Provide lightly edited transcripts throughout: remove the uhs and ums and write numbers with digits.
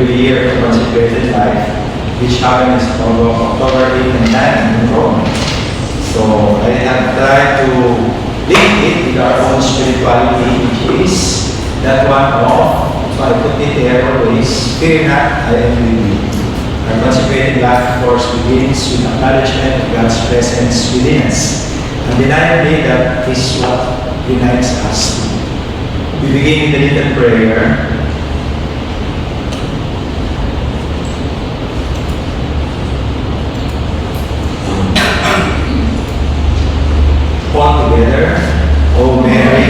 every year of consecrated life, which happens on October 8 and 9 in Rome. So I have tried to link it with our own spirituality, which is that one of, so I put it there always, fear not, I am with you. Our consecrated life, of course, begins with acknowledgement of God's presence within us. Undeniably, that is what unites us. We begin with a little prayer. All together, O Mary,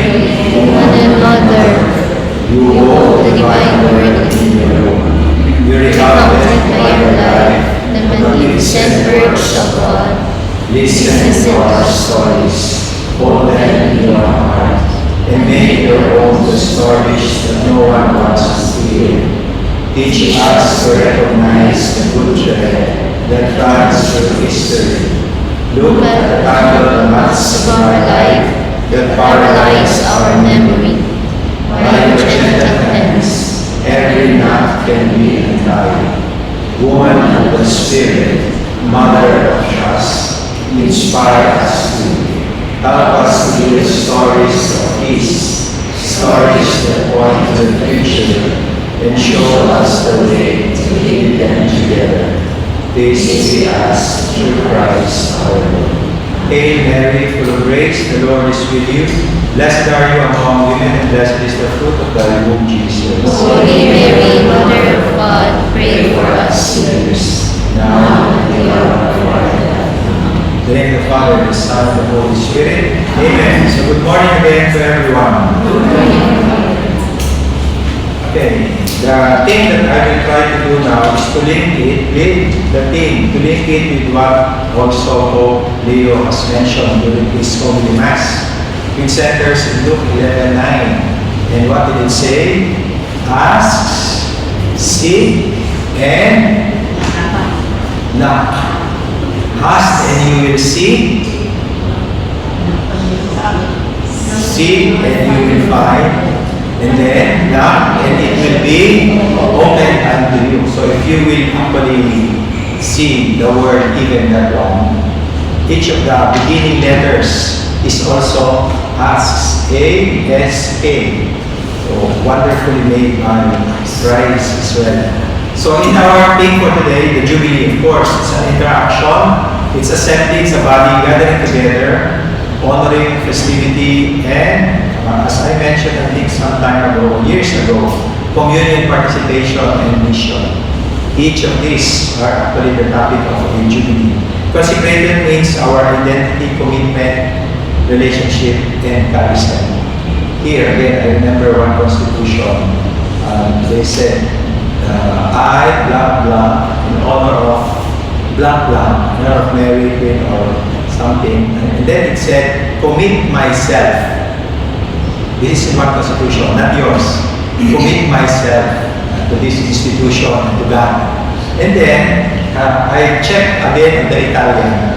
Mother, you hold the divine word in your womb. You recovered by your life the magnificent works of God. Listen to our stories, hold them in your heart, and make your own the stories that no one wants to hear. Teach us to recognize the good thread that runs through history. Look at the tangled knots of our life that paralyze our memory. By your gentle hands, every knot can be untied. Woman of the Spirit, Mother of trust, inspire us to help us to live stories of peace, stories that point to the future, and show us the way to lead them together. This we ask through Christ our Lord. Hail Mary, full of grace, the Lord is with you. Blessed are you among women, and blessed is the fruit of thy womb, Jesus. Holy Mary, Mother of God, pray for us sinners, now and at the hour of our death. In the name of the Father, the Son, and the Holy Spirit. Amen. So good morning again to everyone. Good morning. Okay, the thing that I will try to do now is to link it with the theme, to link it with what also Pope Leo has mentioned during his Holy Mass. It centers in Luke 11:9. And what did it say? Ask, seek, and knock. Ask and you will see. Seek and you will find. And then knock and it will be opened unto you. So if you will actually see the word even that long, each of the beginning letters is also asks. A-S-K. So wonderfully made by Christ as well. So in our theme for today, the Jubilee, of course, it's an interaction. It's assembly, it's a body gathering together, honoring festivity, and as I mentioned, I think some time ago, years ago, communion, participation, and mission. Each of these are actually the topic of a Jubilee. Consecrated means our identity, commitment, relationship, and charisma. Here again, I remember one constitution. They said, I, blah, blah, in honor of blah, blah, in honor of Mary, Queen, or something. And then it said, commit myself. This is one constitution, not yours. Commit myself to this institution and to God. And then, I checked again in the Italian,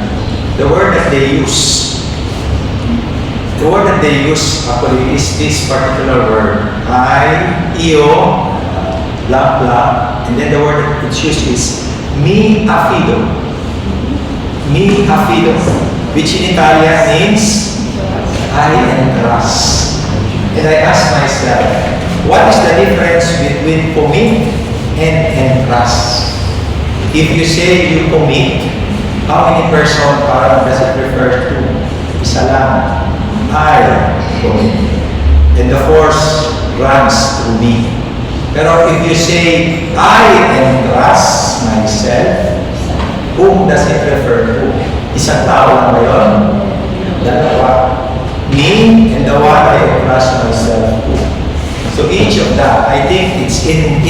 the word that they use. The word that they use actually is this particular word. Io, blah, blah. And then the word that it's used is mi affido. Mi affido. Which in Italian means I entrust. And I ask myself, what is the difference between commit and entrust? If you say you commit, how many person does it refer to? Isa lang. I commit. And the force runs through me. Pero if you say, I entrust myself, whom does it refer to? Isang tao lang ba yun? Dalawa. Me and the one I entrust myself to. So each of that, I think it's in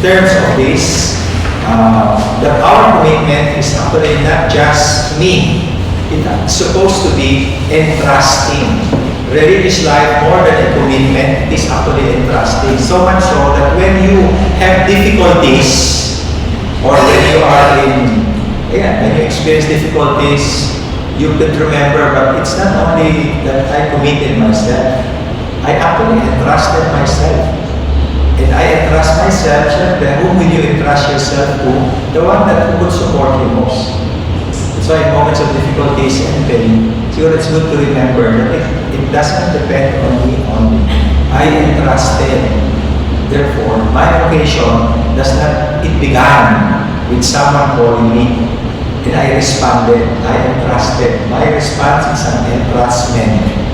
terms of this, that our commitment is actually not just me. It's supposed to be entrusting. Religious life, more than a commitment, is actually entrusting. So much so that when you have difficulties, or when you are when you experience difficulties, you could remember, but it's not only that I committed myself, I actually entrusted myself. And I entrust myself, syempre, whom will you entrust yourself to? The one that would support you most. That's why in moments of difficulties and pain, siguro it's good to remember that it doesn't depend on me only. I entrusted. Therefore, my vocation it began with someone calling me. And I responded. I entrusted. My response is an entrustment.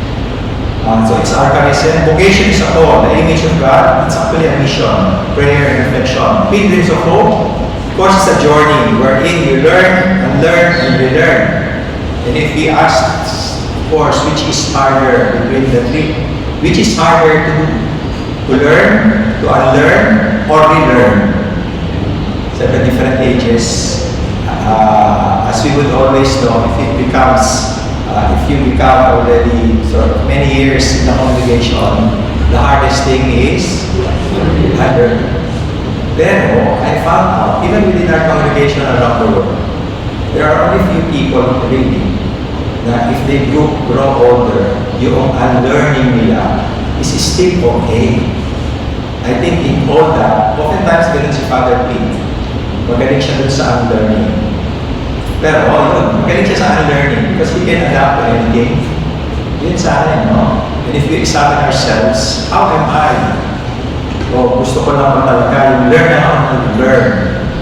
So it's our commission. Vocation is a call, the image of God. It's actually a mission, prayer and reflection. Pilgrims of hope, of course, it's a journey wherein you learn and learn and relearn. And if we ask, of course, which is harder between the three? Which is harder to do? To learn, to unlearn, or relearn? 7 different ages. As we would always know, if you become already sort of many years in the congregation, the hardest thing is unlearn. Pero I found out, even within our congregation around the world, there are only few people really that if they grow older, yung unlearning nila is still okay. I think in all that, oftentimes ganun si Father Pete. Magaling siya dun sa unlearning. Pero magaling siya sa unlearning because we can adapt to anything. Yun sa akin, no? And if we examine ourselves, how am I? Gusto ko lang ba talaga yung learn na ako learn,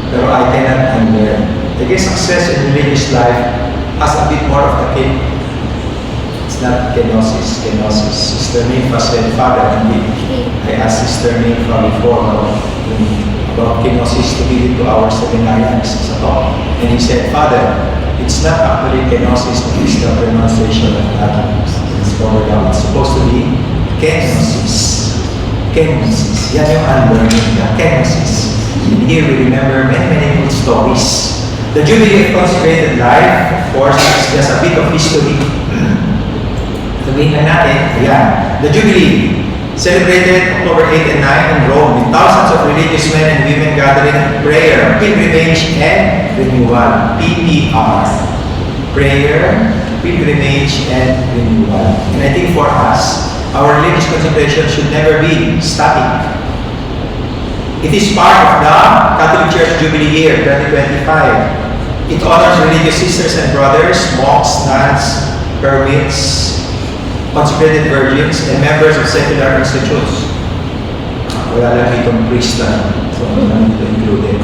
pero I cannot unlearn. I guess success in religious life has a bit more of the cake. It's not kenosis. Sister Nympha said, Father, I asked Sister Nympha before about kenosis to give it to our seminarians as a talk. And he said, Father, it's not actually kenosis, it's the pronunciation of Latin. It's supposed to be kenosis. Kenosis. Yan yung unlearning na kenosis. And here we remember many good stories. The Jubilee of Consecrated Life, of course, is just a bit of history. Sabihin na natin, ayan, the Jubilee, celebrated October 8 and 9 in Rome with thousands of religious men and women gathering in prayer, pilgrimage, and renewal. PPR. Prayer, pilgrimage, and renewal. And I think for us, our religious consecration should never be static. It is part of the Catholic Church Jubilee year 2025. It honors religious sisters and brothers, monks, nuns, hermits, consecrated virgins, and members of secular institutes. Wala lang itong priest na, so wala ito included.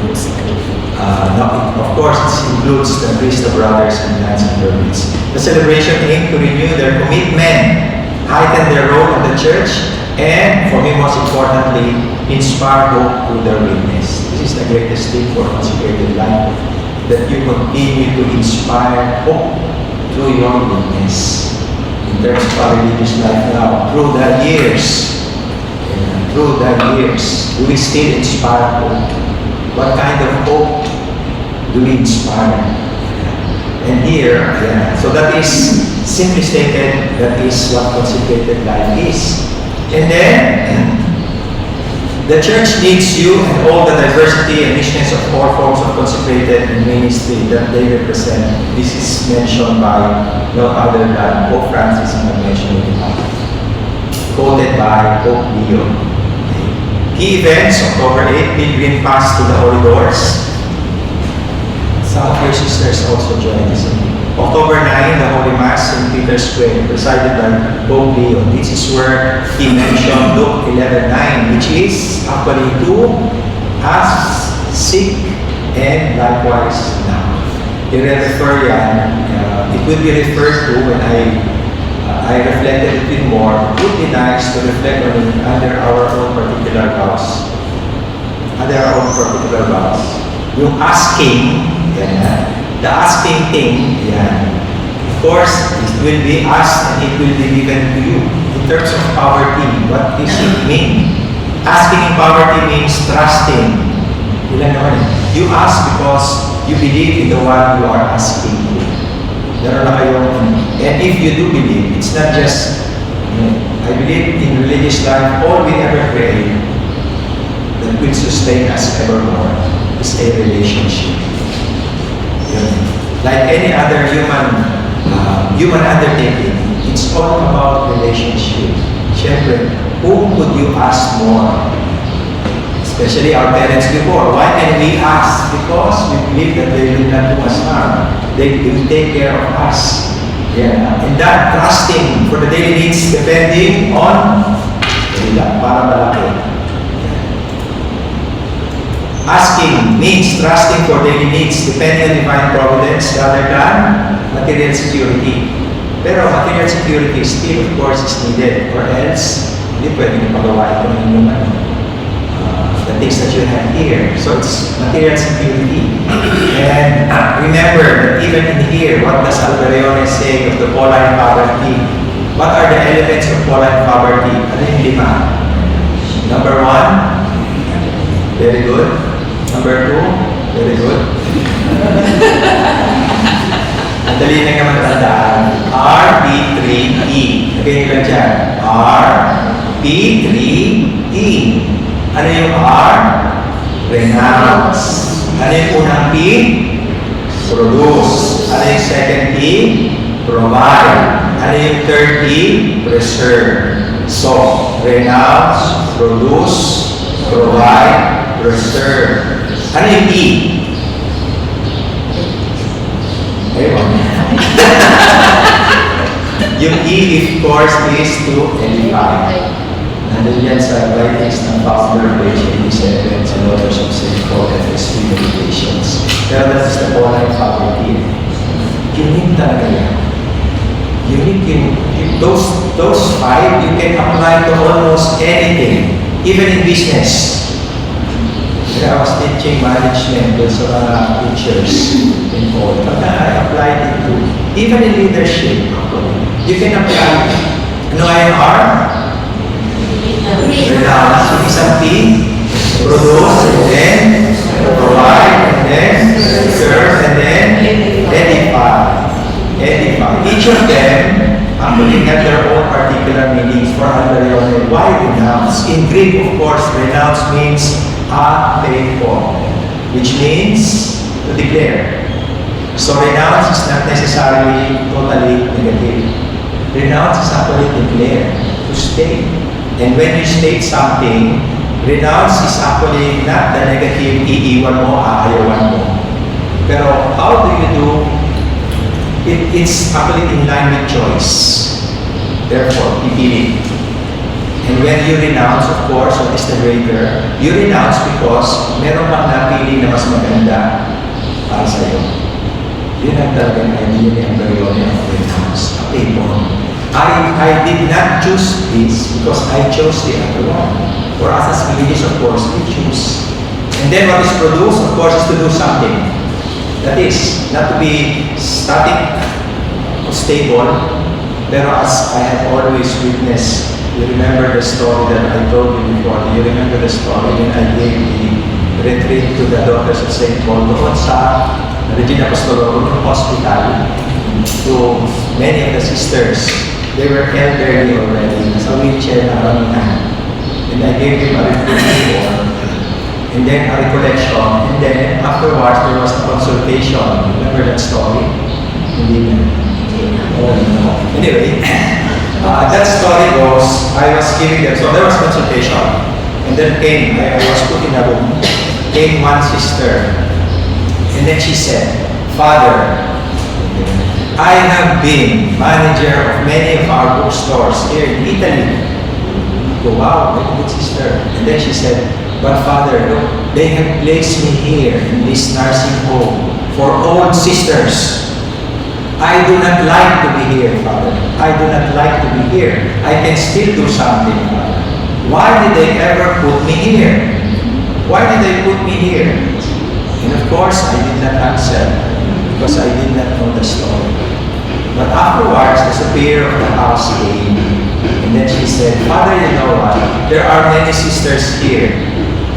Of course, it includes the priest, the brothers, and nuns and hermits. The celebration aims to renew their commitment, heighten their role in the church, and, for me most importantly, inspire hope through their witness. This is the greatest thing for consecrated life, that you continue to inspire hope through your witness. In terms of our religious life now, through the years, do we still inspire hope? What kind of hope do we inspire? And here, so that is, simply stated, that is what consecrated life is. And then, the church needs you and all the diversity and richness of all forms of consecrated ministry that they represent. This is mentioned by no other than Pope Francis in the mention quoted by Pope Leo. Key events, October 8, Pilgrim Pass to the Holy Doors. Some of your sisters also joined us. October 9, the Holy Mass in Peter's Square, presided by Pope Leo. This is where he mentioned Luke 11:9, which is actually to ask, seek, and likewise now. It will be referred to when I reflected a bit more. It would be nice to reflect on it under our own particular vows. Yung asking, the asking thing, of course, it will be asked and it will be given to you. In terms of poverty, what does it mean? Asking in poverty means trusting. You ask because you believe in the one you are asking. And if you do believe, it's not just, I believe in religious life, all we ever pray that will sustain us evermore is a relationship. Like any other human undertaking, it's all about relationship. Siyempre, whom could you ask more Especially our parents before. Why can we ask? Because we believe that they will not do us harm. They will take care of us. Yeah. And that trusting for the daily needs depending on para malaki. Asking means trusting for daily needs depending on divine providence rather than material security. Pero material security still of course is needed or else hindi pwedeng ipagawa ito ng inyong the things that you have here. So it's material security. And remember that even in here, what does Alberione say of the Pauline poverty? What are the elements of Pauline poverty? Ano yung 5? Number 1, very good. Number 2, very good. Madali na naman tandaan. RP3E. Lagay nyo lang dyan. RP3E. Ano yung R? Renounce. Ano yung unang P? Produce. Ano yung second P? Provide. Ano yung third P? Preserve. So, renounce, produce, provide, preserve. Ano yung E? Ayun. Yung E, of course, is to edify. Nandun yan sa writings ng founder, page 87, sa Daughters of St. Paul and his three meditations. Pero that is the Pauline poverty. Unique talaga yan. Unique yun. Those 5, you can apply to almost anything, even in business. I was teaching management with some teachers in Paul. But I applied it to, even in leadership, you can apply it. Ano ay R? Renounce, yung isang P, produce, and then provide, and then serve, and then edify. Edify. Each of them actually have their own particular meanings for Alberione. Why renounce? In Greek, of course, renounce means apepo, which means to declare. So renounce is not necessarily totally negative. Renounce is actually declare, to state. And when you state something, renounce is actually not the negative, iiwan mo, aayawan mo. Pero how do you do? It's actually in line with choice. Therefore, pipili. And when you renounce, of course, what is the greater? You renounce because meron kang napili na mas maganda para sa iyo. Yun ang talagang idea ni Alberione of renounce. Okay, I did not choose this because I chose the other one. For us as religious, of course, we choose. And then what is produced, of course, is to do something. That is, not to be static or stable, pero as I have always witnessed, you remember the story that I told you before. Do you remember the story when I gave the retreat to the Daughters of St. Paul doon sa Regina Apostolorum Hospital to many of the sisters? They were elderly already. Nasa wheelchair na karamihan. And I gave them a retreat and then a recollection. And then afterwards, there was a consultation. Remember that story? Hindi na. Oh, no. Anyway, that story goes, I was giving them, so there was consultation. And then I was put in a room, came one sister. And then she said, Father, I have been manager of many of our bookstores here in Italy. Go, wow, very good sister. And then she said, but Father, they have placed me here in this nursing home for old sisters. I do not like to be here, Father. I do not like to be here. I can still do something, Father. Why did they ever put me here? Why did they put me here? And of course, I did not answer because I did not know the story. But afterwards, the superior of the house came, and then she said, Father, you know what? There are many sisters here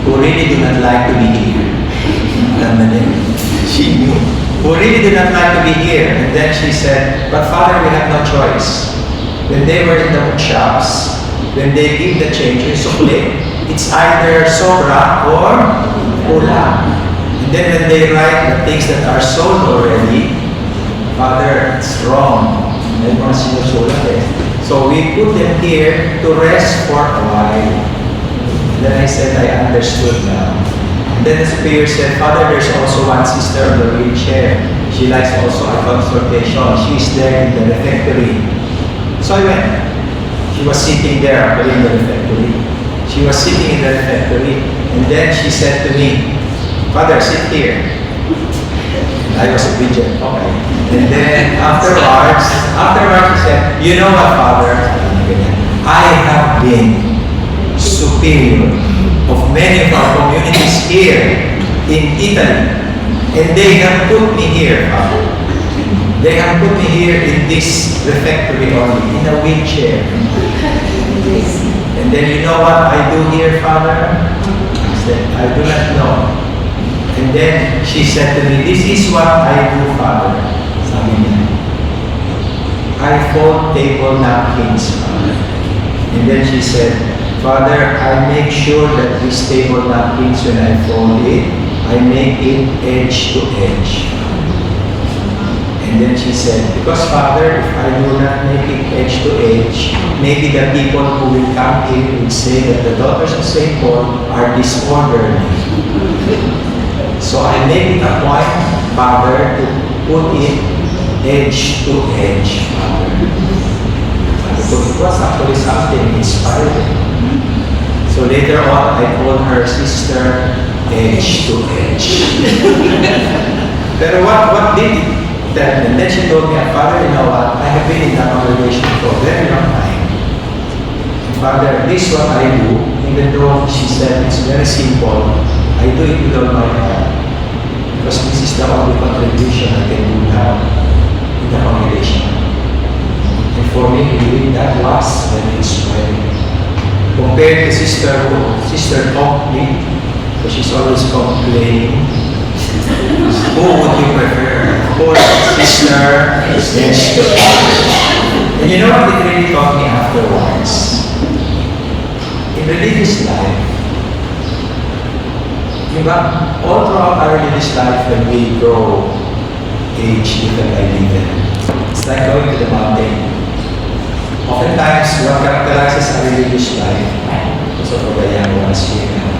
who really do not like to be here. She knew. Who really do not like to be here. And then she said, but Father, we have no choice. When they were in the bookshops, when they give the changes, it's either sobra or kulang. And then when they write the things that are sold already, Father, it's wrong. May mga sinusulat eh. So we put them here to rest for a while. And then I said, I understood now. And then the superior said, Father, there's also one sister on the wheelchair. She likes also a consultation. She's there in the refectory. So I went. She was sitting there actually in the refectory. She was sitting in the refectory. And then she said to me, Father, sit here. And I was obedient. Okay. And then afterwards, she said, you know what, Father? I have been superior of many of our communities here in Italy. And they have put me here, Father. They have put me here in this refectory only, in a wheelchair. And then you know what I do here, Father? I said, I do not know. And then she said to me, this is what I do, Father. Sabi niya, I fold table napkins, Father. And then she said, Father, I make sure that this table napkins, when I fold it, I make it edge to edge. And then she said, because Father, if I do not make it edge to edge, maybe the people who will come here will say that the daughters of St. Paul are disorderly. So I make it a point, Father, to put it edge to edge, Father. So it was actually something inspiring. So later on, I called her sister edge to edge. Pero what did it tell me? And then she told me, Father, you know what? I have been in that congregation for a very long time. And Father, this is what I do, even though she said it's very simple, I do it with all my heart. Because this is the only contribution I can do now in the congregation. And for me, doing that was very inspiring. Compared to Sister Copley, because she's always complaining. Who would you prefer? Of course, Sister Esther. And you know what it really taught me afterwards? In religious life, all throughout our religious life, when we grow age little by little, it's like going to the mountain. Oftentimes, what characterizes our religious life, so for the young ones here now,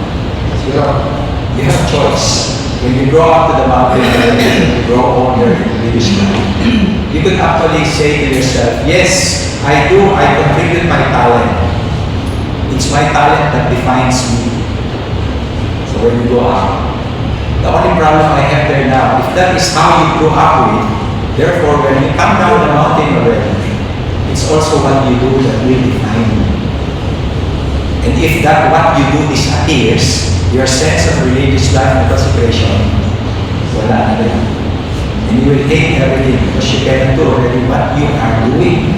you have a choice. When you grow up to the mountain and you grow older in religious life, you could actually say to yourself, yes, I contribute my talent. It's my talent that defines me. So when you grow up, the only problem I have there now, if that is how you grew up with, therefore when you come down the mountain already, it's also what you do that will define you. And if that what you do disappears, your sense of religious life and consecration, wala na rin. And you will hate everything because you cannot do already what you are doing.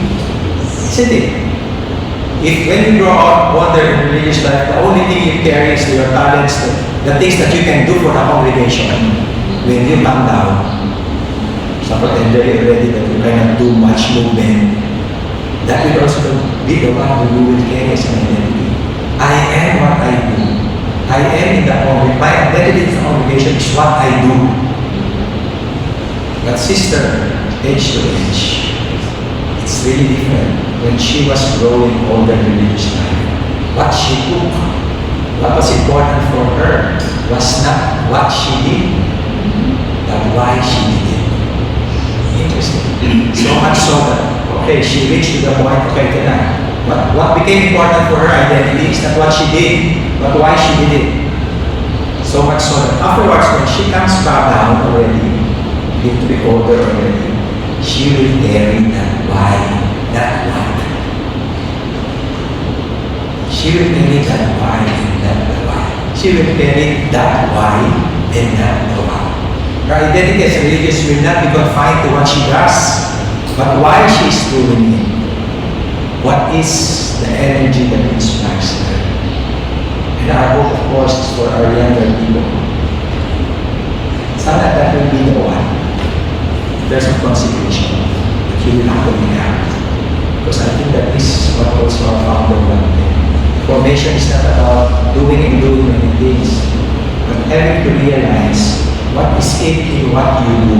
Isn't it? If when you grow up, older in religious life, the only thing you carry is your talents, the things that you can do for the congregation, when you come down, sa pretender already that you cannot do much movement, that will also be the one who you will carry as an identity. I am what I do. I am in the congregation. My identity in the congregation is what I do. But Sister, age to age, it's really different. When she was growing older in religious life, what she took, what was important for her, was not what she did, but why she did it. Interesting. So much so that, okay, she reached to the point, okay, what became important for her identity is not what she did, but why she did it. So much so that afterwards, when she comes back down already, get to be older already, she will carry that why, that what. She will carry that why and that why. She will carry that why and that why. Her identity as religious will not be confined to what she does, but why she is doing it. What is the energy that inspires her? And our hope, of course, is for our younger people. Sana that will be the one. There's a consecration that you will actually have. Because I think that this is what also our founder wanted. Formation is not about doing many things, but having to realize what is it in what you do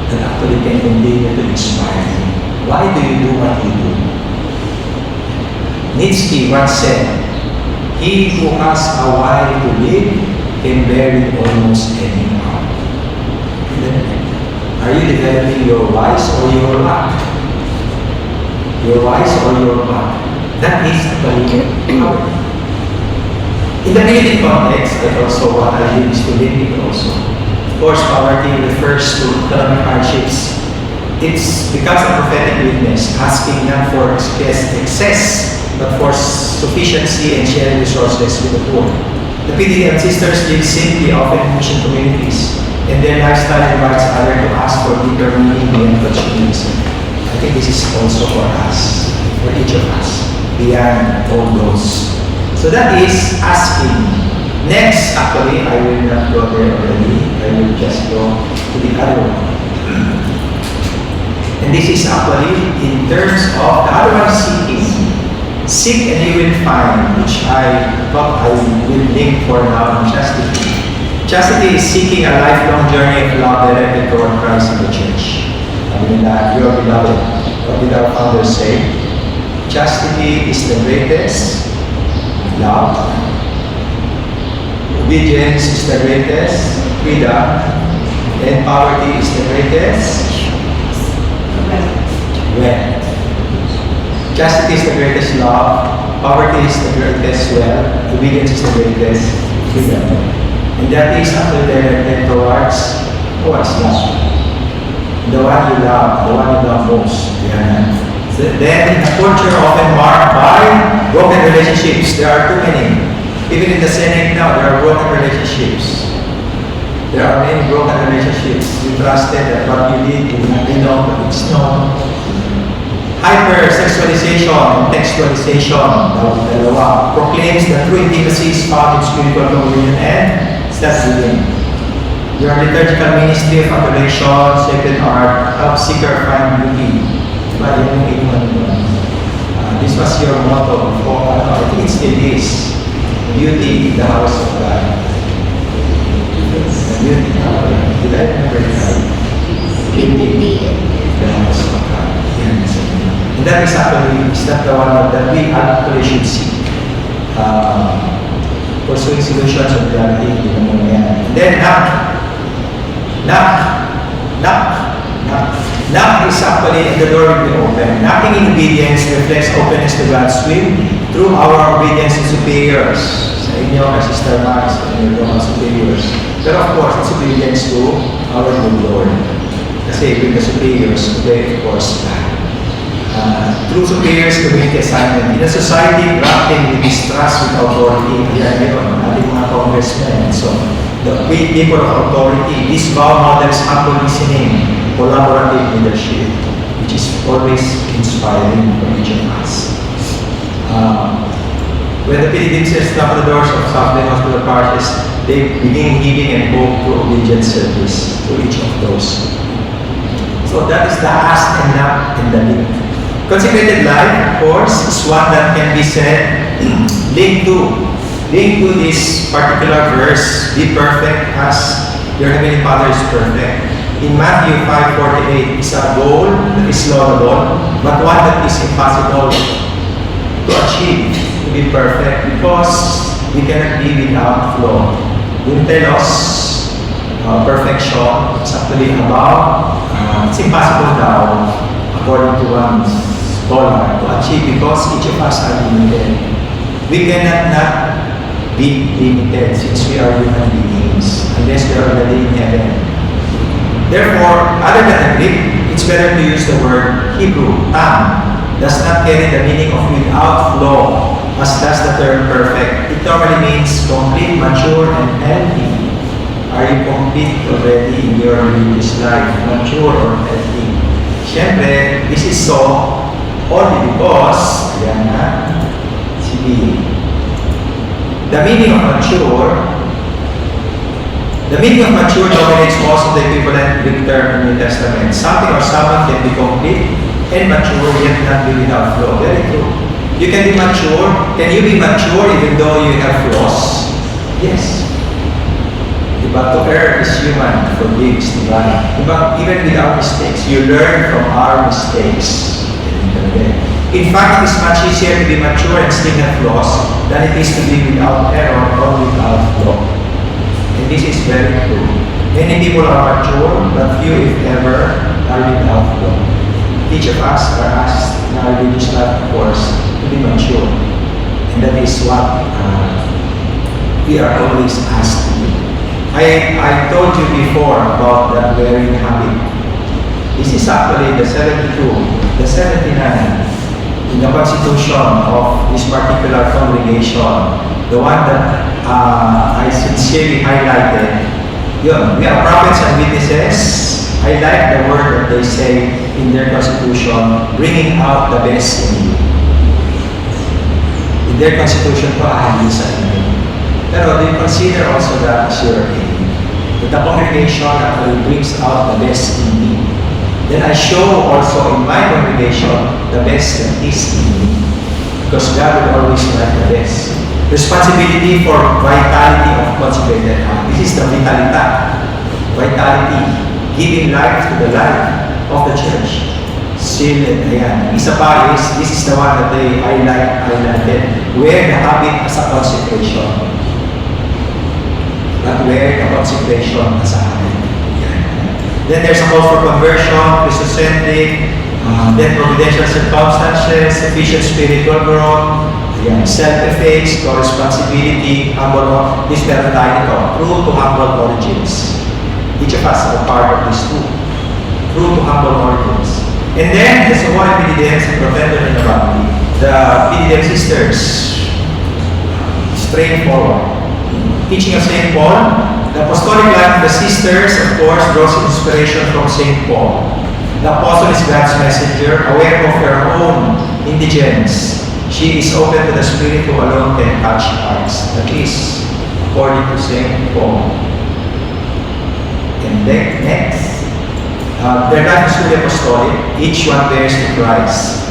that actually can continue to inspire you. Why do you do what you do? Nietzsche once said, He who has a while to live can bear it almost anyhow. Are you developing your wise or your luck? Your wise or your luck? That is actually power. In the Philippine context, that also what I did is to link it also. Of course, poverty refers to economic hardships. It becomes a prophetic witness, asking not for excess, but for sufficiency and sharing resources with the poor. The PDM sisters live simply, often in mission communities, and their lifestyle invites others to ask for deeper meaning beyond consumerism. I think this is also for us, for each of us, beyond all those. So that is asking. Next, actually, I will not go there already. I will just go to the other one. And this is actually in terms of the other one, seeking. Seek and you will find, which I thought I will link for now in chastity. Chastity is seeking a lifelong journey of love directed toward Christ and the church. I mean, you are beloved. What did our founder say? Chastity is the greatest love. Obedience is the greatest freedom. And poverty is the greatest wealth. Chastity is the greatest love. Poverty is the greatest wealth. Obedience is the greatest freedom. And that is actually directed towards love. The one you love most. Yeah. So then, in a culture often marked by broken relationships, there are too many. Even in the Senate now, there are broken relationships. There are many broken relationships. You trusted that what you did will not be known, but it's known. Hyper-sexualization and textualization, the law, proclaims that true intimacy is found in spiritual communion and self-giving. Your liturgical ministry of adoration, sacred art, help seeker find beauty. This was your motto before. I think it still is. Beauty in the house of God. Beauty. Did I remember it? Beauty in the house of God. And that is actually the one that we actually should see. Pursuing solutions of reality in the moment. And then knock is actually the door will be open. Knocking in obedience reflects openness to God's will through our obedience to superiors. Sa inyo, kay Sister Max, and your mga superiors. But of course, it's obedience to our good Lord. Kasi with the superiors, they of course through superiors community assignment. In a society grappling with distrust with authority, yan yun, ating mga congressmen. So, the people of authority, these vow models humble listening, collaborative leadership, which is always inspiring for each of us. When the Philippines knock on the doors of Southland Hospital parishes, they begin giving and hope to obedient service to each of those. So that is the ask and knock and the link. Consecrated life, of course, is one that can be said linked to this particular verse, be perfect as your Heavenly Father is perfect. In Matthew 5:48 is a goal that is laudable, but one that is impossible to achieve, to be perfect, because we cannot be without flaw. Yung telos, perfection, it's actually about, it's impossible now, according to one scholar, to achieve because each of us are limited. We cannot not be limited since we are human beings, unless we are already in heaven. Therefore, other than the Greek, it's better to use the word Hebrew. Does not carry the meaning of without flaw, as does the term perfect. It normally means complete, mature, and healthy. Are you complete already in your religious life? Mature or healthy? Siyempre, this is so only because, yan na, sige. The meaning of mature dominates most of the equivalent Greek term in the New Testament. Something or someone can be complete and mature yet not be without flaw. Very true. You can be mature. Can you be mature even though you have flaws? Yes. But to err is human, forgives divine. But even without mistakes, you learn from our mistakes. In fact, it is much easier to be mature and still have flaws than it is to be without error or without flaw. And this is very true. Many people are mature, but few, if ever, are without flaw. Each of us are asked in our religious life, of course, to be mature. And that is what we are always asked to do. I told you before about that wearing habit. This is actually the 72, the 79 in the constitution of this particular congregation, the one that I sincerely highlighted. Yun, we are prophets and witnesses. I like the word that they say in their constitution, bringing out the best in you. In their constitution po, ahali sa inyo. Pero they consider also that as your aim. That the congregation actually brings out the best in me. Then I show also in my congregation the best that is in me. Because God will always like the best. Responsibility for vitality of consecrated heart. This is the vitality. Vitality. Giving life to the life of the church. Still, ayan. Isa pa is, this is the one that they highlighted. Wear the habit as a consecration. Not wear the consecration as a habit. Then there's a call for conversion, Christocentric, then providential circumstances, sufficient spiritual growth, self-effacts, responsibility, humble, this meron tayo ito, true to humble origins. Each of us are part of this too. True to humble origins. And then, there's a one PDDM sa Prophet in the family. The PDDM sisters, straightforward. Teaching of St. Paul, the apostolic life of the sisters, of course, draws inspiration from St. Paul. The apostle is God's messenger, aware of her own indigence. She is open to the Spirit who alone can touch hearts. That is, according to St. Paul. And then, next, their life is fully apostolic. Each one bears to Christ.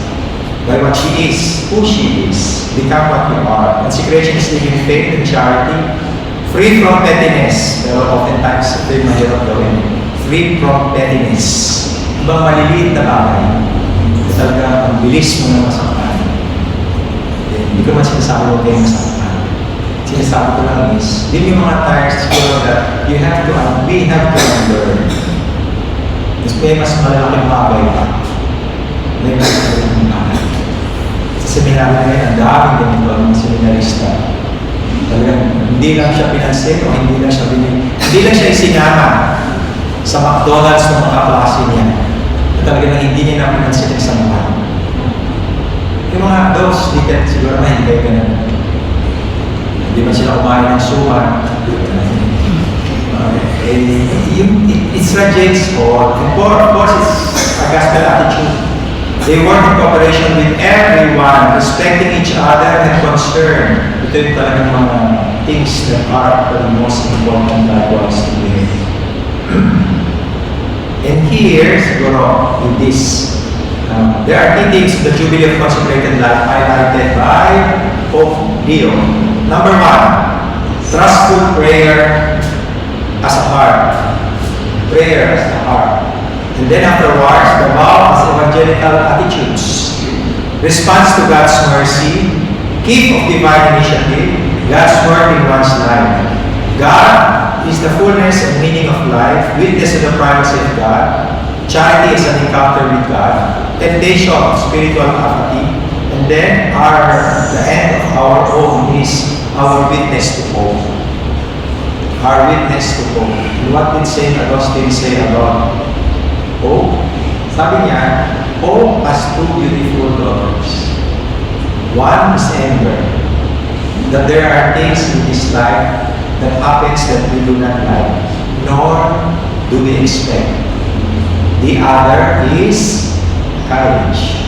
By what she is, who she is, become what you are. Consecration is living faith and charity. Free from pettiness. Pero oftentimes, ito yung mahirap gawin. Free from pettiness. Ibang maliliit na bagay. Talaga, ang bilis mo na masaktan. Hindi ko man sinasabi mo kayo masaktan. Sinasabi ko lang is, yun yung mga times siguro that we have to learn. Mas may mas malalaking bagay pa. May mas malalaking bagay. Sa seminary na yun, ang daming ganito ang seminarista. Talagang hindi lang siya pinansin o hindi lang siya isinama sa McDonald's ng mga klase niya. Talagang hindi niya na pinansin ang samahan. Yung mga those, siguro na hindi kayo ganun. Hindi man sila kumain ng suman. It radiates or, of course, it's a gospel attitude. They work in cooperation with everyone, respecting each other and concern. Ito yung talagang mga things that are the most important likewise to me. And here, siguro, in this, there are key things in the Jubilee of Consecrated Life highlighted by Pope Leo. Number one, trustful prayer as a heart. Prayer as a heart. And then afterwards, the vow as evangelical attitudes. Response to God's mercy, gift of divine initiative, God's work in one's life. God is the fullness and meaning of life, witness to the primacy of God, charity is an encounter with God, temptation of spiritual apathy, and then the end of our own is our witness to hope. Our witness to hope. And what did St. Augustine say about hope? Sabi niya, hope has two beautiful daughters. One is anger. That there are things in this life that happens that we do not like, nor do we expect. The other is courage,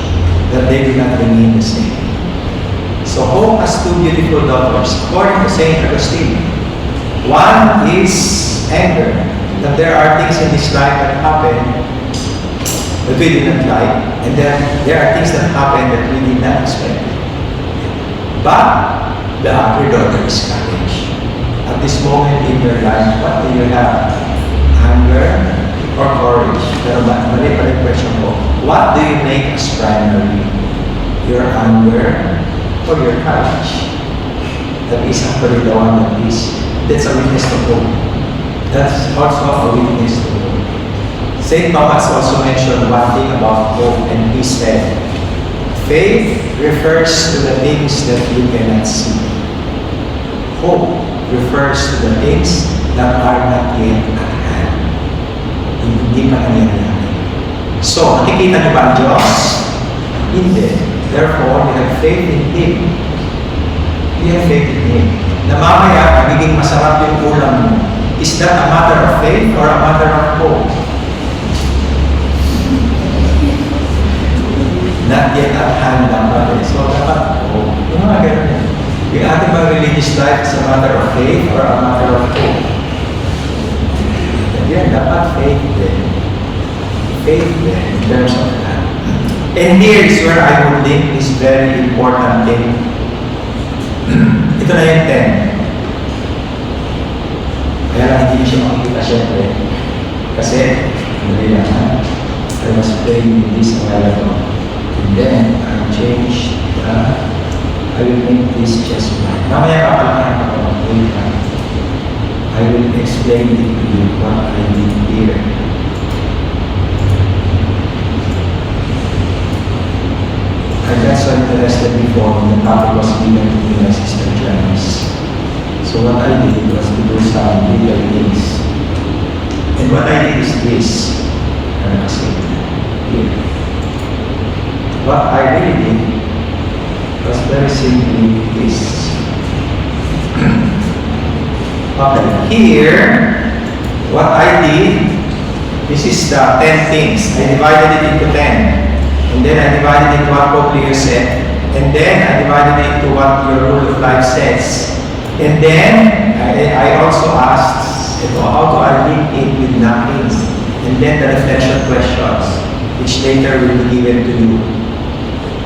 that they do not remain the same. So hope has two beautiful daughters, according to St. Augustine. One is anger, that there are things in this life that happen that we did not like, and then there are things that happen that we did not expect. But the other daughter is courage. At this moment in your life, what do you have? Anger or courage? Pero mali pala yung question ko. What do you make as primary? your anger, or your courage. That is actually the one that's a witness to hope. That's also a witness to hope. St. Thomas also mentioned one thing about hope, and he said, faith refers to the things that you cannot see. Hope refers to the things that are not yet at hand. Hindi pa nangyayari. So, nakikita niyo ba ang Diyos? Hindi. Therefore, we have faith in Him. We have faith in Him. Na mamaya, magiging masarap yung ulam mo. Is that a matter of faith or a matter of hope? Not yet at hand dapat. So, dapat hope. Yung mga ganun. Yung ating mga religious life is a matter of faith or a matter of hope. Again, dapat faith din. Faith din in terms of that. And here is where I would link this very important thing. Ito na yung 10. Kaya lang hindi siya makikita syempre. Kasi, hindi lang I was playing with this a while ago. And then, I changed I will make this just right. Mamaya papalakan ako. Wait lang. I will explain it to you what I did here. I got so interested before when the topic was given to me by Sister Janice. So what I did was to do some little things. And what I did is this. Here. What I really did was very simply this. Okay, here, what I did, this is the 10 things. I divided it into 10. And then I divided it into what Pope Leo said. And then I divided it into what your rule of life says. And then I also asked, how do I link it with nothing? And then the reflection questions, which later will be given to you.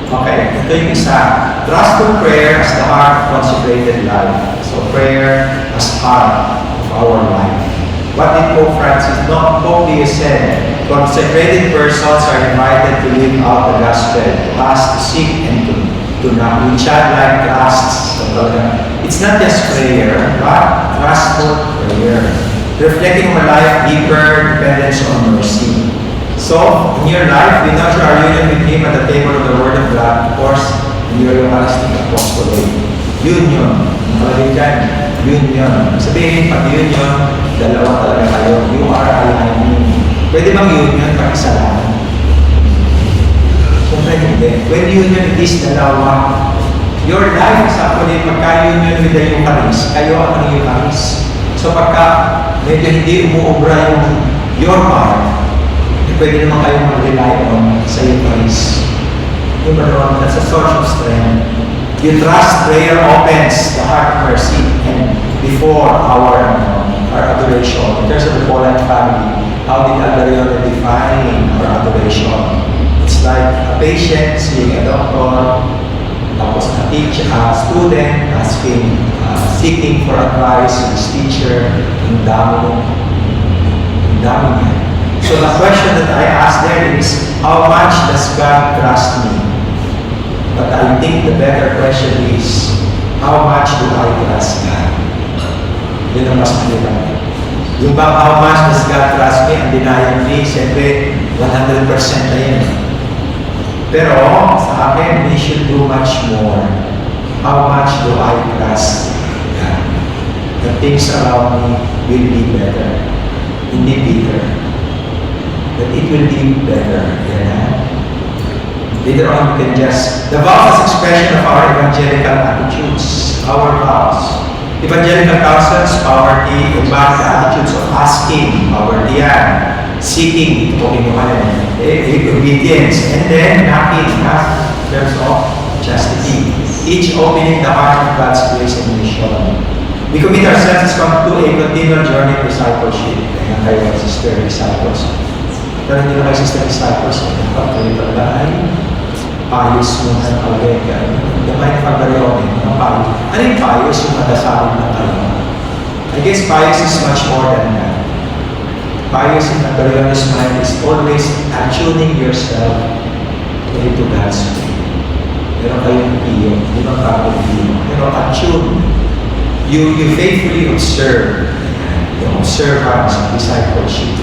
Okay, ito yung isa. Trust to prayer as the heart of consecrated life. So prayer as heart of our life. What did Pope Francis, no, Pope Leo said, consecrated persons are invited to live out the gospel, to ask, to seek, and to not. With childlike trusts. So, it's not just prayer, but trustful prayer. Reflecting on a life deeper dependence on mercy. So, in your life, without your union with Him at the table of the Word of God, of course, in your Eucharistic apostolate. Union. Nakalagay dyan. Union. Sabihin, pag union, dalawa talaga kayo. You are aligning. Pwede bang union pag isa lang? Siyempre hindi. When union is dalawa, your life is actually pagka-union with the Eucharist, kayo ang Eucharist. So pagka medyo hindi umuobra yung your part, pwede naman kayong mag-rely on sa Eucharist. Yung ba, that's a source of strength. You trust prayer opens the heart of mercy, and before our adoration, in terms of the Poland family, how did Aldarione define our adoration? It's like a patient seeing a doctor, tapos a teacher, a student asking, seeking for advice with his teacher, ang dami niya. So the question that I asked there is, how much does God trust me? But I think the better question is, how much do I trust God? Yun ang mas mahirap. Yung bang how much does God trust me? Ang denial me, siyempre 100% na yun. Pero sa akin, we should do much more. How much do I trust God? The things around me will be better. Hindi bitter. But it will be better. Yeah. Later on, we can just... The vows is expression of our evangelical attitudes, our vows. Evangelical counsels, poverty, embodied the attitudes of asking, poverty yan, seeking, obedience, and then knocking, in terms of chastity. Each opening the heart of God's grace and mission. We commit ourselves to a continual journey of discipleship. Kaya kayo, sister disciples. Pero hindi na kayo sister disciples. Dapat kayo talaga ay payos mo na kalagay. Gamay na pagdariyon. Ano yung payos? Yung madasalin na tayo. I guess payos is much more than that. Payos in Aldarione mind is always attuning yourself into God's way. Meron kayong iyo, limang kapong iyo. Pero attune. You faithfully observe yung observance of discipleship.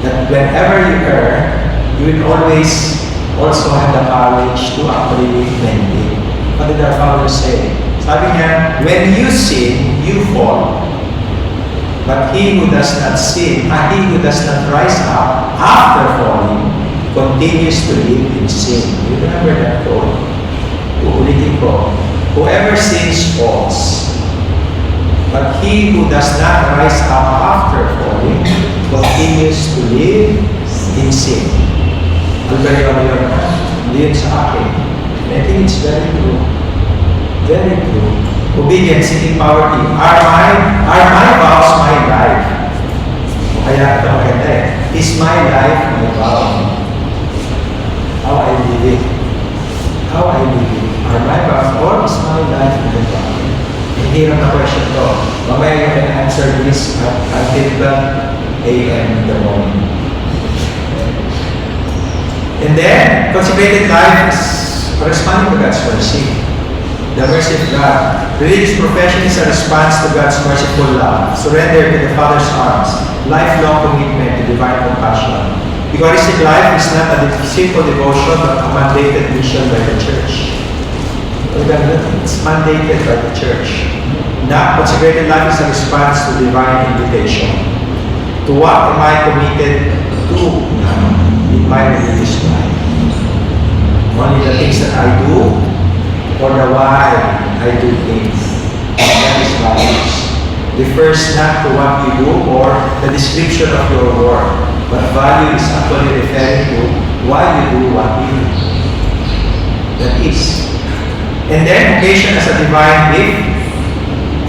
That whenever you err, you will always also have the courage to actually mend it. What did our Father say? Sabi niya, when you sin, you fall. But he who does not sin, he who does not rise up after falling, continues to live in sin. You remember that quote? Uulitin ko. Whoever sins falls. But he who does not rise up after falling, continues to live in sin. Ang galing mo yun, hindi yun sa akin. And I think it's very true. Very true. Obedience, seeking poverty. Are my vows my life? Kaya ito maganda eh. Is my life my vow? How I live it? How I live it? Are my vows or is my life my vow? Hindi lang na question to. Mamaya you can answer this until 12 a.m. in the morning. And then, consecrated life is responding to God's mercy. The mercy of God. Religious profession is a response to God's merciful love. Surrender to the Father's arms. Lifelong commitment to divine compassion. Eucharistic life is not a simple devotion but a mandated mission by the Church. It's mandated by the Church. Now, consecrated life is a response to divine invitation. To what am I committed to now in my religious life? Only the things that I do, or the why I do things. That is values. Refers not to what you do or the description of your work, but value is actually referring to why you do what you do. That is. And then, vocation as a divine gift,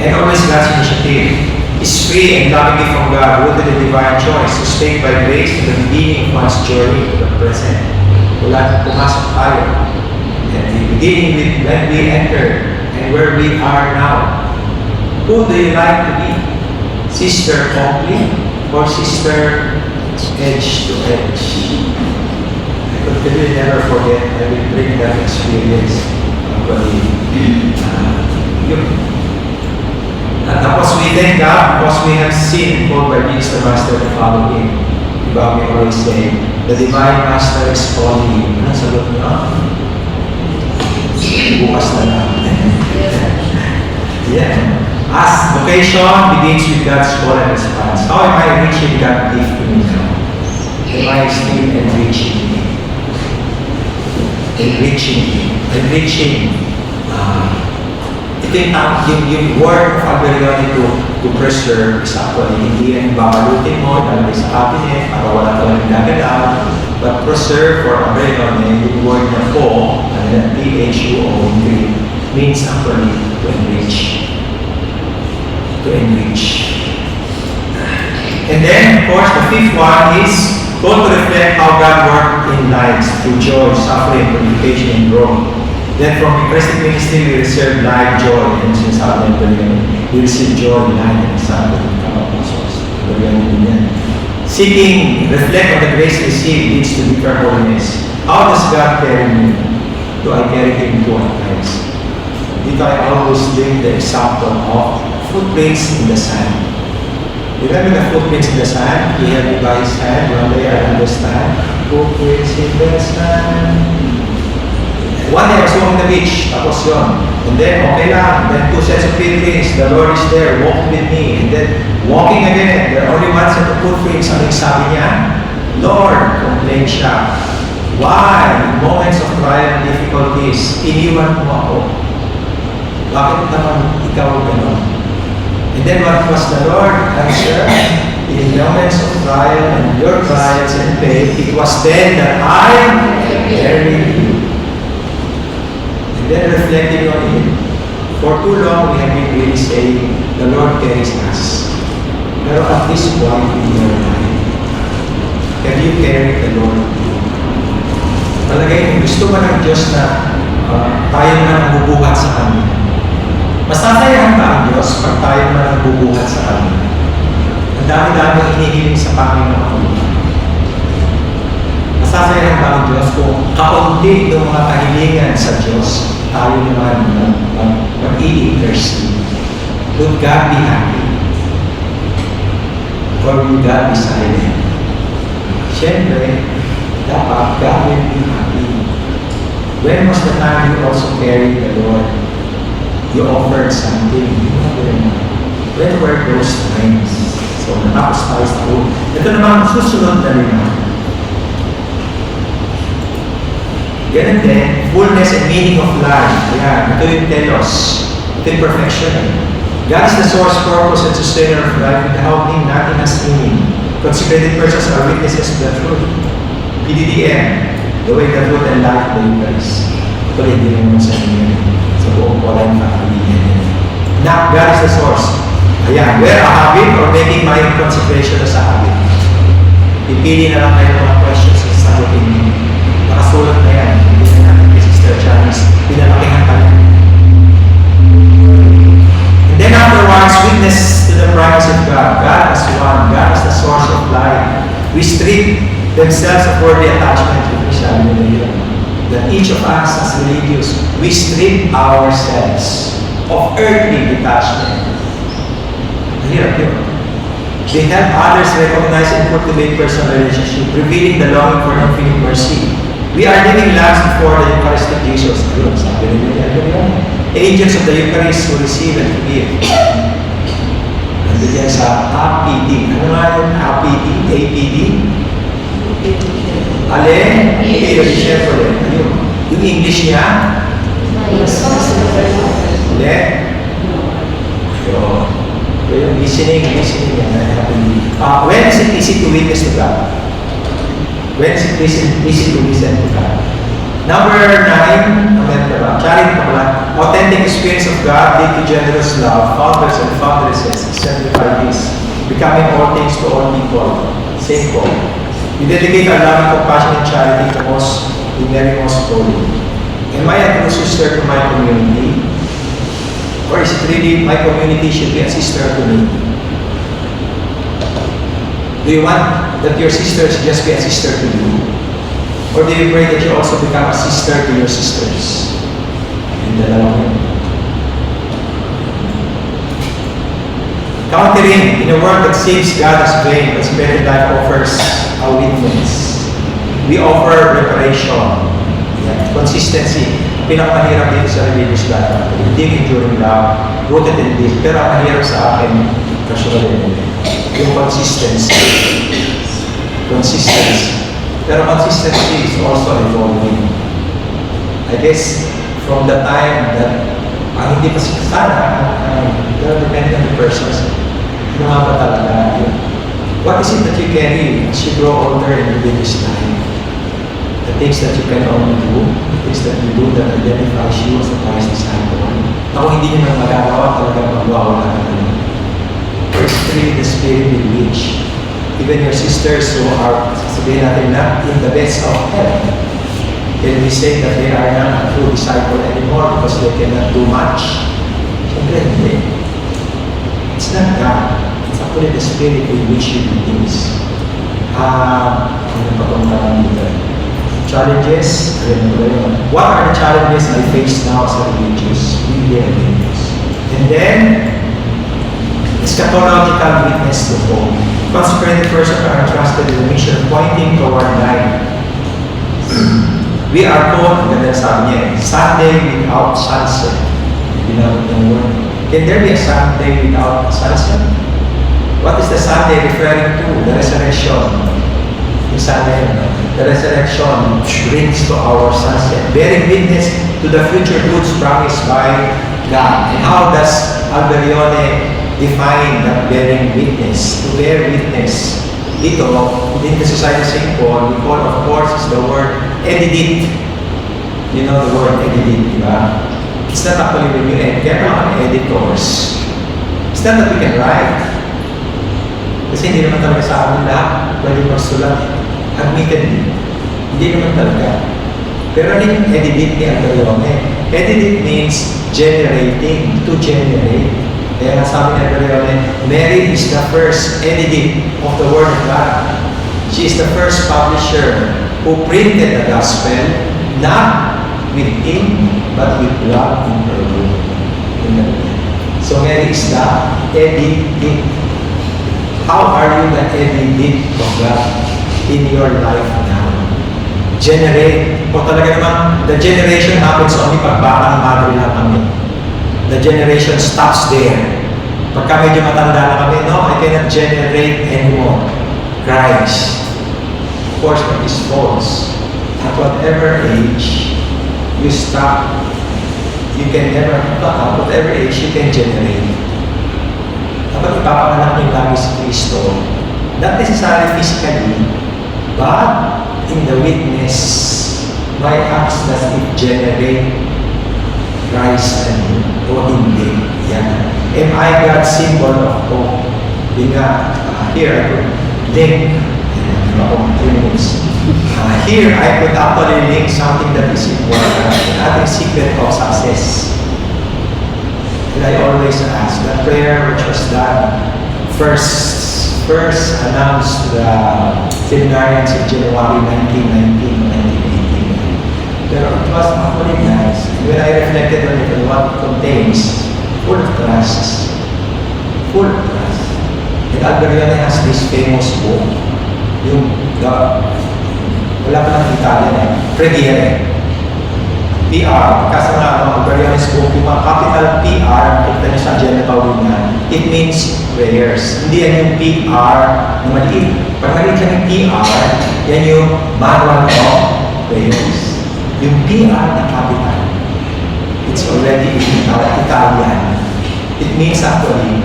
and always God's initiative, is free and loving gift from God, rooted in divine choice, sustained by grace in the beginning of one's journey to the present. Wala pumasok tayo. And beginning with when we enter and where we are now. Who do you like to be? Sister Copley or Sister Edge to Edge? I could really never forget. I will bring that experience. Tapos we thank God because we have seen called by Jesus the Master to follow Him. Diba we always say, the Divine Master is calling you. Ano sagot niyo? Bukas na lang. Yeah. As vocation begins with God's call and response. How am I reaching God's gift to me now? Am I still enriching me? Enriching. Ito yung word of ability to preserve is actually hindi yan babalutin mo dahil sa cabinet para wala ka lang gagalaw, but preserve for ability, yung word na po, P-H-U-O in Greek, means actually to enrich. And then, of course, the fifth one is called to reflect how God worked in lives through joy, suffering, purification, and growth. Then from Eucharistic ministry, we receive life, joy, and since we receive joy, life, and example of apostles. Seeking, reflect on the grace received leads to deeper holiness. How does God carry me? Do I carry Him to our lives? Did I always live the example of footprints in the sand? Remember the footprints in the sand? He held me by his hand. One day I understand. Footprints in the sand. One day I was walking the beach. Tapos yun. And then, okay lang. Then 2 sets of footprints. The Lord is there walking with me. And then, walking again. There are only 1 set of footprints. Ang sabi niya, Lord, complain siya. Why? In moments of trial and difficulties, iniwan mo ako. Bakit naman ikaw gano'n? And then what was the Lord answer? In moments of trial and your trials and pain, it was then that I carried you. And then reflecting on it, for too long we have been really saying, the Lord carries us. Pero at this point in your life, have you carried the Lord with you? Palagay mo, gusto ba ng Diyos na tayo na nabubuhat sa Kanya? Mas tatayahan ba ang Diyos pag tayo na nagbubuhat sa Kanya? Ang dami-dami hinihiling sa Panginoon. Mas Masasayahan ba ang Diyos kung kaunti ng mga kahilingan sa Diyos, tayo naman mag-i-intercede? Would God be happy? Or will God be silent? Siyempre, dapat God will be happy. When was the time you also carried the Lord? You offered something. When were those times? So, natapos tayo sa ulo. Ito naman, susunod na rin natin. Ganun din, fullness and meaning of life. Yan, ito yung telos. Ito yung perfection. God is the source, purpose, and sustainer of life. Without Him, nothing has meaning. Consecrated persons are witnesses to the truth. PDDM, the way, the truth, and life by Christ. Ito rin din naman sa inyo. Sa buong online family. Now, God is the source. Ayan, where a habit or making my consecration as a habit. Pipili na lang kayo ng mga questions sa sagutin niyo. Nakasulat na yan. Hindi na natin kay Sister Janice. Pinalakihan ka lang. And then afterwards, witness to the privacy of God. God is one. God is the source of life. We strip themselves of worldly attachment to Christianity. That each of us as religious, we strip ourselves of earthly detachment. Here. They help others recognize and cultivate personal relationship, revealing the longing for infinite mercy. We are living lives before the Eucharistic Jesus. Agents of the Eucharist who receive and forgive. Nandiyan sa APD. Ano nga yung APD? APD? Alin? Siyempre. Yung English niya? Hindi? Ayun. Yung listening yan. When is it easy to witness to God? When is it easy to listen to God? Number 9, charity pa pala. Authentic experience of God lead to generous love. Founders and foundresses exemplify this. Becoming all things to all people. Same goal. We dedicate our love and compassion and charity to Mary Most Holy. Am I a true sister to my community? Or is it really my community should be a sister to me? Do you want that your sisters just be a sister to you? Or do you pray that you also become a sister to your sisters? Yung dalawang yun. Countering, in a world that seems God has vain, but Spirit Life offers a witness. We offer reparation, consistency. Pinakamahirap dito sa religious life, hindi enduring love, rooted in this. Pero ang mahirap sa akin, personally, yung consistency. Pero consistency is also evolving. I guess, from the time that, hindi pa sana, pero depending on the persons, ano nga ba talaga yun? What is it that you carry as you grow older in religious life? The things that you can only do, the things that you do that identifies you as a Christ disciple. Ako hindi nyo nang magagawa talaga magwawala ka na. It's really the Spirit with which even your sisters who are, sabihin natin na, in the best of heaven, can we say that they are not a true disciple anymore because they cannot do much? Siyempre hindi. It's not God. It's actually the Spirit with which you do things. Ano pa itong marami dito? Challenges, what are the challenges I face now as a religious? And then, eschatological witness to hope. Consecrated persons are entrusted with a mission pointing toward life. We are called, ganda sabi niya, Sunday without sunset. Ginamit ng word. Can there be a Sunday without sunset? What is the Sunday referring to? The resurrection. Yung Sunday, the resurrection brings to our sunset, bearing witness to the future goods promised by God. And how does Alberione define that bearing witness? To bear witness. Dito, in the Society of St. Paul, we call, of course, is the word edidit. You know the word edidit, di ba? It's not actually when you edit, kaya mga editors. It's not that we can write. Kasi hindi naman talaga sa amin lahat pwede magsulat. Admittedly, hindi naman talaga. Pero ano yung edit ni Alberione? Edit means generating, to generate. Kaya nga sabi ni Alberione, Mary is the first edit of the Word of God. She is the first publisher who printed the gospel, not with ink, but with blood in her womb. So Mary is the edict. How are you the edict of God in your life now? Generate. O talaga naman, the generation happens only pag batang madre lang kami. The generation stops there. Pagka medyo matanda na kami, no, I cannot generate anymore. Christ. Of course, that is false. At whatever age you stop, you can never, at whatever age you can generate. Dapat ipapanganak niyo lagi si Kristo, not necessarily physically, but in the witness, by acts does it generate Christ and you, o hindi? Yan. Am I God's symbol of hope? Yun nga, here I could link, here I could actually link something that is important, ating secret of success. And I always ask, that prayer which was done first announced to the seminarians in January 1919 1918. Pero it was actually nice. When I reflected on it and what it contains, full of trust. Full of trust. And Alberione has this famous book, wala pa ng Italian Preghiere. PR, kasi nga Alberione's book, yung mga capital PR, kita niyo sa Agenda Paulina, it means prayers. Hindi yan yung PR na maliit. Pag maliit lang yung PR, yan yung manual of prayers. Yung PR na capital, it's already in Italian. It means actually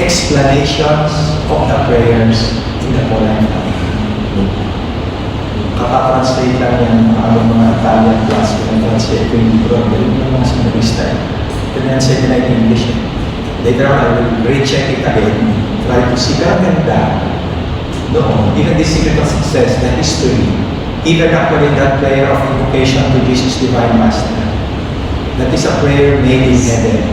explanations of the prayers in the Pauline book. Kata-translate lang yan ng mga Italian class, translate ko yung libro, galing ng mga sinarista. Translate nila in English. Later on, I will recheck it again, try to see, pero ganda. No, even the secret of success, the history, even actually that prayer of invocation to Jesus Divine Master, that is a prayer made in heaven.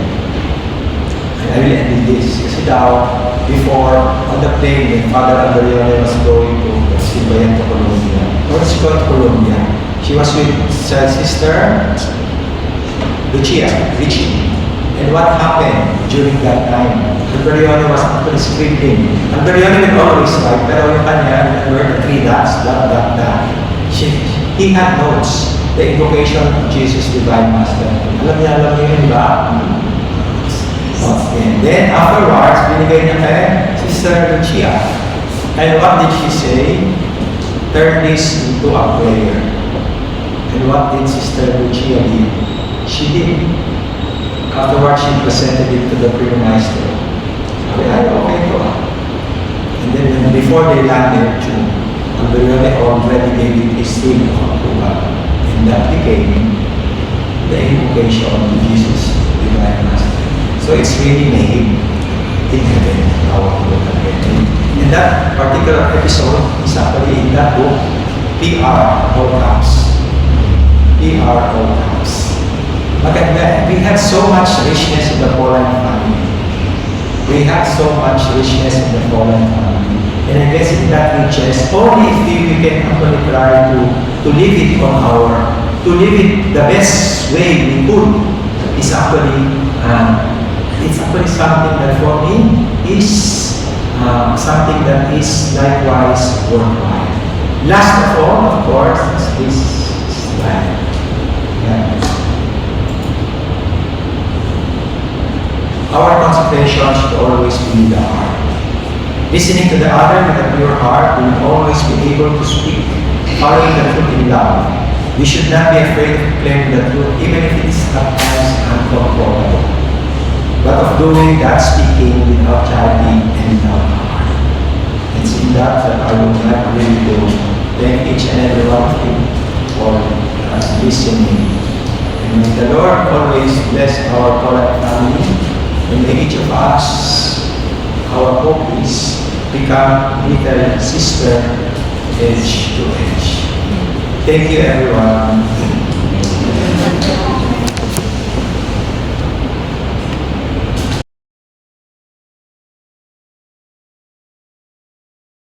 And I will end with this. Kasi daw, before, on the plane, when Father Alberione was going to Sibayan to Colombia, or she going to Colombia, she was with her sister, Lucia, Richie. And what happened during that time? Alberione was actually scribbling. Alberione will always write, pero yung kanya, were the three dots, dot. He had notes, the invocation of Jesus Divine Master. Alam niyo yun, ba? And then afterwards, binigay niya kay Sister Lucia. And what did she say? Turn this into a prayer. And what did Sister Lucia do? She did. Afterwards, she presented it to the Prime Master. Sabi, ay, okay to. And then before they landed, Alberione already gave it a seal of approval. And that became the invocation to Jesus Divine Master. So it's really made in heaven, our Lord again. And that particular episode is actually in that book, PR all caps. PR all caps. Maganda. We have so much richness in the Pauline family. We have so much richness in the Pauline family. And I guess in that riches, only if we can actually try to live it to live it the best way we could, is actually it's actually something that for me is something that is likewise worthwhile. Last of all, of course, is this slide. Yeah. Our concentration should always be the heart. Listening to the other with a pure heart, we will always be able to speak, following the truth in love. We should not be afraid of claiming the truth, even if it is at times uncomfortable, but of doing that speaking without charity and without heart. It's in that I would like really to thank each and every one of you for listening. And may the Lord always bless our Pauline family, and may each of us, our hope is become little sister edge to edge. Thank you everyone.